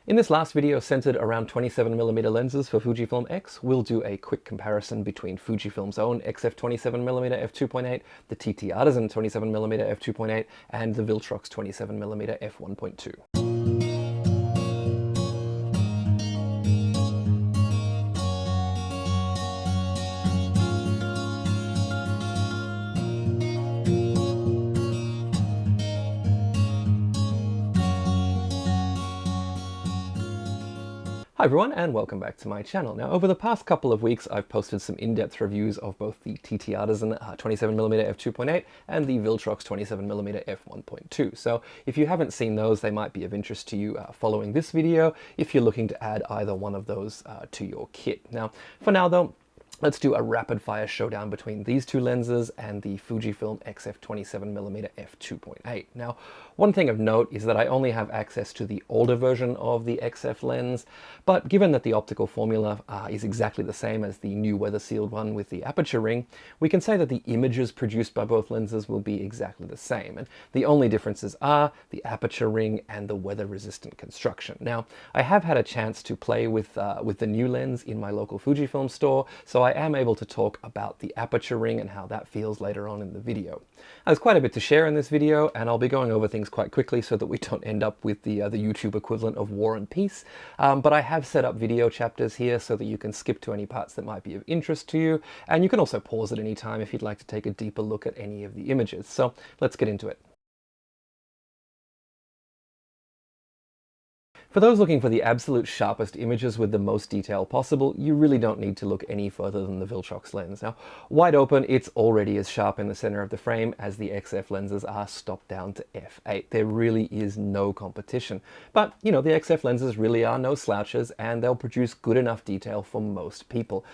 In this last video centered around 27mm lenses for Fujifilm X, we'll do a quick comparison between Fujifilm's own XF27mm f2.8, the TTArtisan 27mm f2.8, and the Viltrox 27mm f1.2. Hi everyone, and welcome back to my channel. Now, over the past couple of weeks, I've posted some in-depth reviews of both the TTArtisan 27mm f2.8 and the Viltrox 27mm f1.2. So if you haven't seen those, they might be of interest to you following this video if you're looking to add either one of those to your kit. Now, for now though, let's do a rapid-fire showdown between these two lenses and the Fujifilm X f27mm f2.8. Now, one thing of note is that I only have access to the older version of the XF lens, but given that the optical formula is exactly the same as the new weather-sealed one with the aperture ring, we can say that the images produced by both lenses will be exactly the same, and the only differences are the aperture ring and the weather-resistant construction. Now, I have had a chance to play with the new lens in my local Fujifilm store, so I am able to talk about the aperture ring and how that feels later on in the video. There's quite a bit to share in this video, and I'll be going over things quite quickly so that we don't end up with the YouTube equivalent of War and Peace. But I have set up video chapters here so that you can skip to any parts that might be of interest to you, and you can also pause at any time if you'd like to take a deeper look at any of the images. So let's get into it. For those looking for the absolute sharpest images with the most detail possible, you really don't need to look any further than the Viltrox lens. Now, wide open, it's already as sharp in the center of the frame as the XF lenses are stopped down to f8. There really is no competition. But, you know, the XF lenses really are no slouches, and they'll produce good enough detail for most people.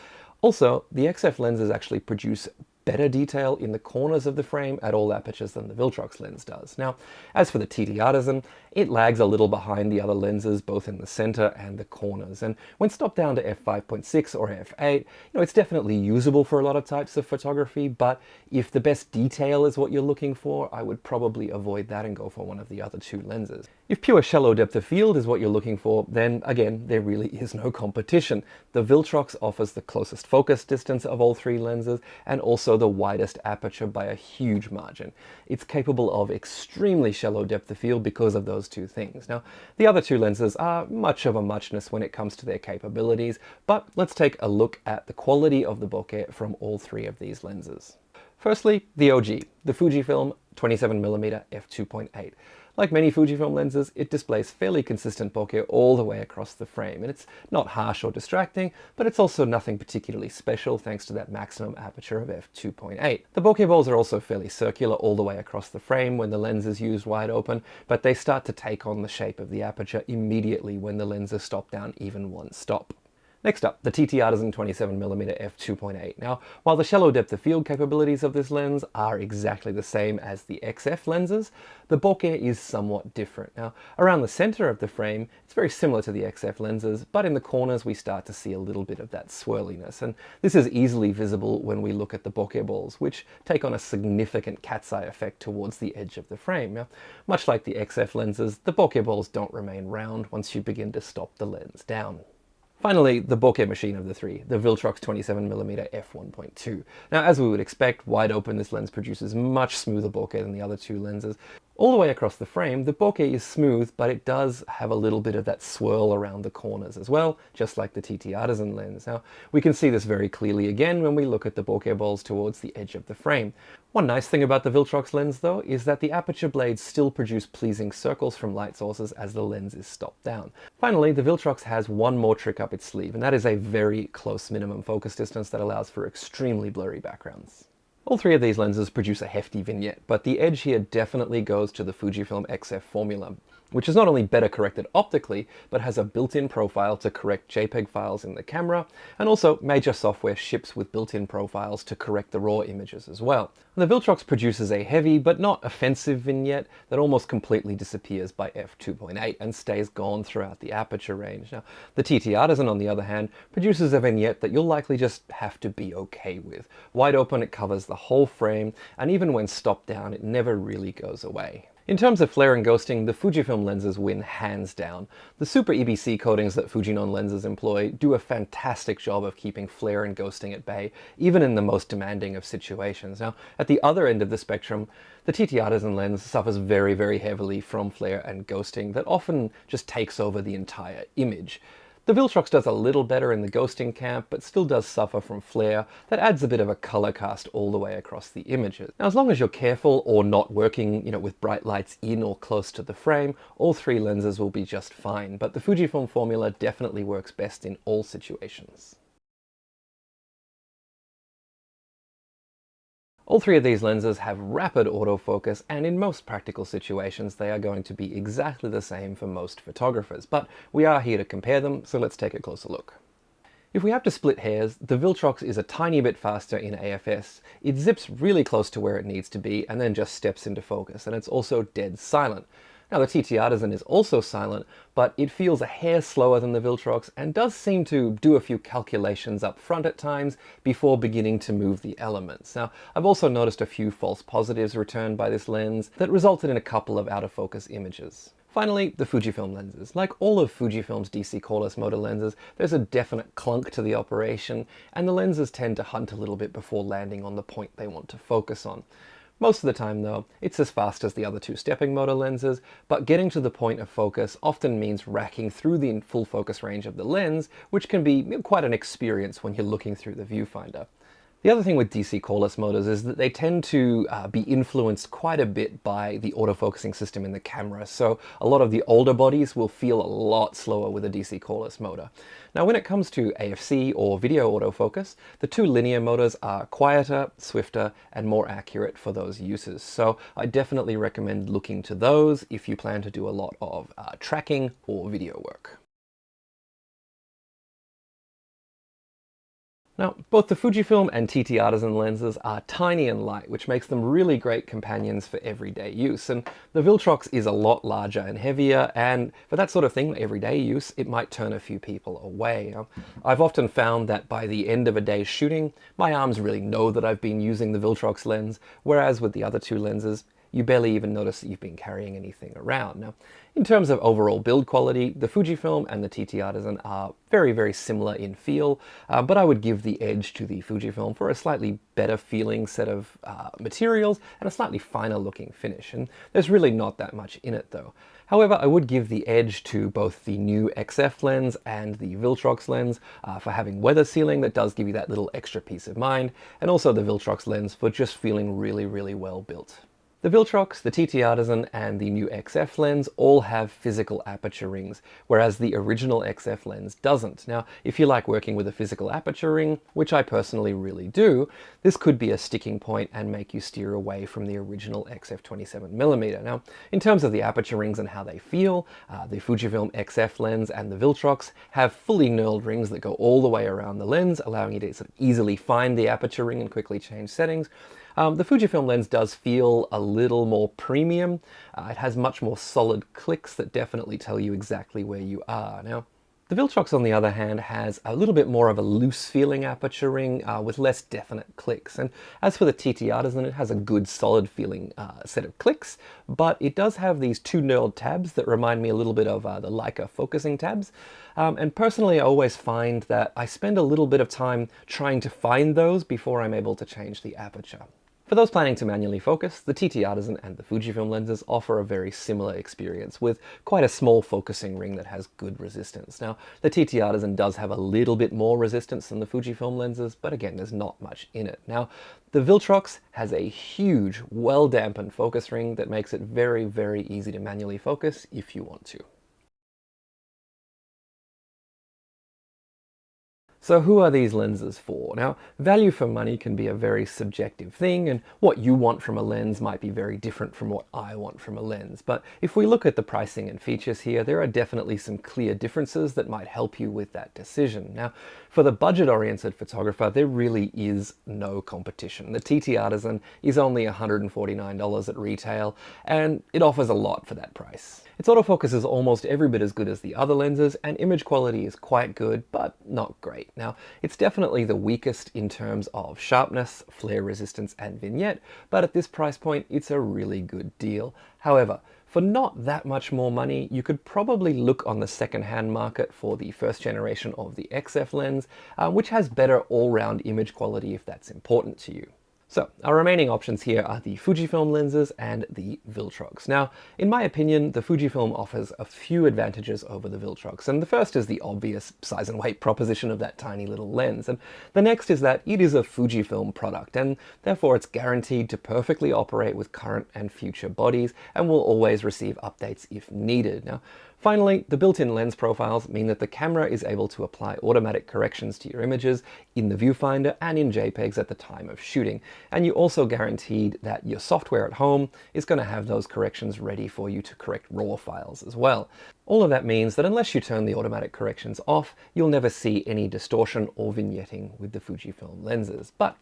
Also, the XF lenses actually produce better detail in the corners of the frame at all apertures than the Viltrox lens does. Now, as for the TTArtisan, it lags a little behind the other lenses, both in the center and the corners. And when stopped down to f5.6 or f8, you know, it's definitely usable for a lot of types of photography, but if the best detail is what you're looking for, I would probably avoid that and go for one of the other two lenses. If pure shallow depth of field is what you're looking for, then again, there really is no competition. The Viltrox offers the closest focus distance of all three lenses, and also the widest aperture by a huge margin. It's capable of extremely shallow depth of field because of those two things. Now, the other two lenses are much of a muchness when it comes to their capabilities, but let's take a look at the quality of the bokeh from all three of these lenses. Firstly, the OG, the Fujifilm 27mm f2.8. Like many Fujifilm lenses, it displays fairly consistent bokeh all the way across the frame, and it's not harsh or distracting, but it's also nothing particularly special thanks to that maximum aperture of f2.8. The bokeh balls are also fairly circular all the way across the frame when the lens is used wide open, but they start to take on the shape of the aperture immediately when the lens is stopped down even one stop. Next up, the TTArtisan 27mm f2.8. Now, while the shallow depth of field capabilities of this lens are exactly the same as the XF lenses, the bokeh is somewhat different. Now, around the center of the frame, it's very similar to the XF lenses, but in the corners we start to see a little bit of that swirliness, and this is easily visible when we look at the bokeh balls, which take on a significant cat's eye effect towards the edge of the frame. Now, much like the XF lenses, the bokeh balls don't remain round once you begin to stop the lens down. Finally, the bokeh machine of the three, the Viltrox 27mm f1.2. Now, as we would expect, wide open this lens produces much smoother bokeh than the other two lenses. All the way across the frame, the bokeh is smooth, but it does have a little bit of that swirl around the corners as well, just like the TTArtisan lens. Now, we can see this very clearly again when we look at the bokeh balls towards the edge of the frame. One nice thing about the Viltrox lens, though, is that the aperture blades still produce pleasing circles from light sources as the lens is stopped down. Finally, the Viltrox has one more trick up its sleeve, and that is a very close minimum focus distance that allows for extremely blurry backgrounds. All three of these lenses produce a hefty vignette, but the edge here definitely goes to the Fujifilm XF formula, which is not only better corrected optically, but has a built-in profile to correct JPEG files in the camera, and also major software ships with built-in profiles to correct the raw images as well. The Viltrox produces a heavy but not offensive vignette that almost completely disappears by f2.8 and stays gone throughout the aperture range. Now, the TTArtisan, on the other hand, produces a vignette that you'll likely just have to be okay with. Wide open, it covers the whole frame, and even when stopped down, it never really goes away. In terms of flare and ghosting, the Fujifilm lenses win hands down. The super EBC coatings that Fujinon lenses employ do a fantastic job of keeping flare and ghosting at bay, even in the most demanding of situations. Now, at the other end of the spectrum, the TTArtisan lens suffers very, very heavily from flare and ghosting that often just takes over the entire image. The Viltrox does a little better in the ghosting camp, but still does suffer from flare that adds a bit of a color cast all the way across the images. Now, as long as you're careful or not working, with bright lights in or close to the frame, all three lenses will be just fine, but the Fujifilm formula definitely works best in all situations. All three of these lenses have rapid autofocus, and in most practical situations they are going to be exactly the same for most photographers, but we are here to compare them, so let's take a closer look. If we have to split hairs, the Viltrox is a tiny bit faster in AFS. It zips really close to where it needs to be and then just steps into focus, and it's also dead silent. Now, the TTArtisan is also silent, but it feels a hair slower than the Viltrox and does seem to do a few calculations up front at times before beginning to move the elements. Now, I've also noticed a few false positives returned by this lens that resulted in a couple of out of focus images. Finally, the Fujifilm lenses. Like all of Fujifilm's DC coreless motor lenses, there's a definite clunk to the operation, and the lenses tend to hunt a little bit before landing on the point they want to focus on. Most of the time though, it's as fast as the other two stepping motor lenses, but getting to the point of focus often means racking through the full focus range of the lens, which can be quite an experience when you're looking through the viewfinder. The other thing with DC coreless motors is that they tend to be influenced quite a bit by the autofocusing system in the camera, so a lot of the older bodies will feel a lot slower with a DC coreless motor. Now, when it comes to AFC or video autofocus, the two linear motors are quieter, swifter, and more accurate for those uses, so I definitely recommend looking to those if you plan to do a lot of tracking or video work. Now, both the Fujifilm and TTArtisan lenses are tiny and light, which makes them really great companions for everyday use. And the Viltrox is a lot larger and heavier, and for that sort of thing, everyday use, it might turn a few people away. I've often found that by the end of a day's shooting, my arms really know that I've been using the Viltrox lens, whereas with the other two lenses, you barely even notice that you've been carrying anything around. Now, in terms of overall build quality, the Fujifilm and the TTArtisan are very, very similar in feel, but I would give the edge to the Fujifilm for a slightly better feeling set of materials and a slightly finer looking finish, and there's really not that much in it though. However, I would give the edge to both the new XF lens and the Viltrox lens for having weather sealing that does give you that little extra peace of mind, and also the Viltrox lens for just feeling really, really well built. The Viltrox, the TTArtisan, and the new XF lens all have physical aperture rings, whereas the original XF lens doesn't. Now, if you like working with a physical aperture ring, which I personally really do, this could be a sticking point and make you steer away from the original XF 27mm. Now, in terms of the aperture rings and how they feel, the Fujifilm XF lens and the Viltrox have fully knurled rings that go all the way around the lens, allowing you to sort of easily find the aperture ring and quickly change settings. The Fujifilm lens does feel a little more premium. It has much more solid clicks that definitely tell you exactly where you are. Now, the Viltrox, on the other hand, has a little bit more of a loose feeling aperture ring with less definite clicks. And as for the TTArtisan, it has a good solid feeling set of clicks, but it does have these two knurled tabs that remind me a little bit of the Leica focusing tabs. And personally, I always find that I spend a little bit of time trying to find those before I'm able to change the aperture. For those planning to manually focus, the TTArtisan and the Fujifilm lenses offer a very similar experience with quite a small focusing ring that has good resistance. Now, the TTArtisan does have a little bit more resistance than the Fujifilm lenses, but again, there's not much in it. Now, the Viltrox has a huge, well-dampened focus ring that makes it very, very easy to manually focus if you want to. So who are these lenses for? Now, value for money can be a very subjective thing, and what you want from a lens might be very different from what I want from a lens. But if we look at the pricing and features here, there are definitely some clear differences that might help you with that decision. Now, for the budget-oriented photographer, there really is no competition. The TTArtisan is only $149 at retail, and it offers a lot for that price. Its autofocus is almost every bit as good as the other lenses, and image quality is quite good, but not great. Now, it's definitely the weakest in terms of sharpness, flare resistance, and vignette, but at this price point, it's a really good deal. However, for not that much more money, you could probably look on the second-hand market for the first generation of the XF lens, which has better all-round image quality if that's important to you. So, our remaining options here are the Fujifilm lenses and the Viltrox. Now, in my opinion, the Fujifilm offers a few advantages over the Viltrox, and the first is the obvious size and weight proposition of that tiny little lens, and the next is that it is a Fujifilm product, and therefore it's guaranteed to perfectly operate with current and future bodies, and will always receive updates if needed. Now, finally, the built-in lens profiles mean that the camera is able to apply automatic corrections to your images in the viewfinder and in JPEGs at the time of shooting. And you also guaranteed that your software at home is going to have those corrections ready for you to correct RAW files as well. All of that means that unless you turn the automatic corrections off, you'll never see any distortion or vignetting with the Fujifilm lenses. But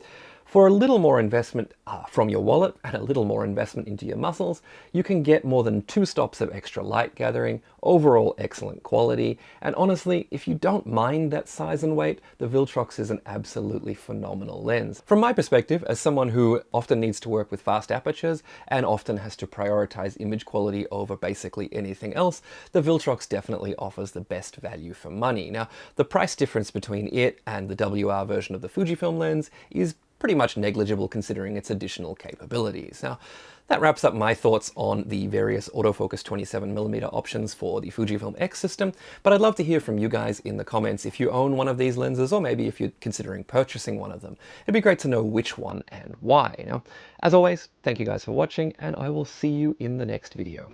for a little more investment from your wallet and a little more investment into your muscles, you can get more than 2 stops of extra light gathering, overall excellent quality, and honestly, if you don't mind that size and weight, the Viltrox is an absolutely phenomenal lens. From my perspective, as someone who often needs to work with fast apertures and often has to prioritize image quality over basically anything else, the Viltrox definitely offers the best value for money. Now, the price difference between it and the WR version of the Fujifilm lens is pretty much negligible considering its additional capabilities. Now, that wraps up my thoughts on the various autofocus 27mm options for the Fujifilm X system, but I'd love to hear from you guys in the comments if you own one of these lenses, or maybe if you're considering purchasing one of them. It'd be great to know which one and why. Now, as always, thank you guys for watching, and I will see you in the next video.